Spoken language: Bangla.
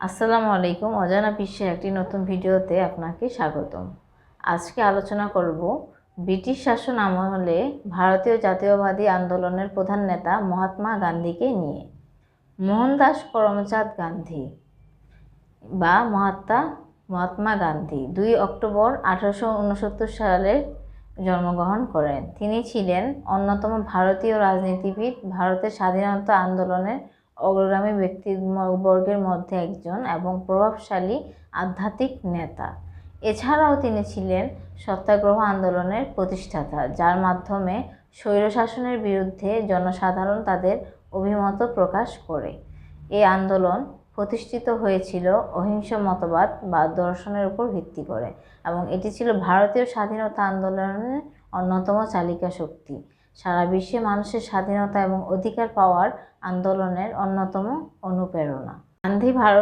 আসসালামু আলাইকুম। অজানা বিশ্বের একটি নতুন ভিডিওতে আপনাকে স্বাগতম। আজকে আলোচনা করব ব্রিটিশ শাসন আমলে ভারতীয় জাতীয়বাদী আন্দোলনের প্রধান নেতা মহাত্মা গান্ধীকে নিয়ে। মোহনদাস করমচাঁদ গান্ধী বা মহাত্মা গান্ধী 2 অক্টোবর 1869 সালে জন্মগ্রহণ করেন। তিনি ছিলেন অন্যতম ভারতীয় রাজনীতিবিদ, ভারতের স্বাধীনতা আন্দোলনের অগ্রগামী ব্যক্তিবর্গের মধ্যে একজন এবং প্রভাবশালী আধ্যাত্মিক নেতা। এছাড়াও তিনি ছিলেন সত্যাগ্রহ আন্দোলনের প্রতিষ্ঠাতা, যার মাধ্যমে স্বৈরশাসনের বিরুদ্ধে জনসাধারণ তাদের অভিমত প্রকাশ করে। এই আন্দোলন প্রতিষ্ঠিত হয়েছিল অহিংস মতবাদ বা দর্শনের উপর ভিত্তি করে এবং এটি ছিল ভারতীয় স্বাধীনতা আন্দোলনের অন্যতম চালিকা শক্তি। সারা বিশ্বে মানুষের স্বাধীনতা এবং অধিকার পাওয়ার আন্দোলনের অন্যতম অনুপ্রেরণা। গান্ধী ভারত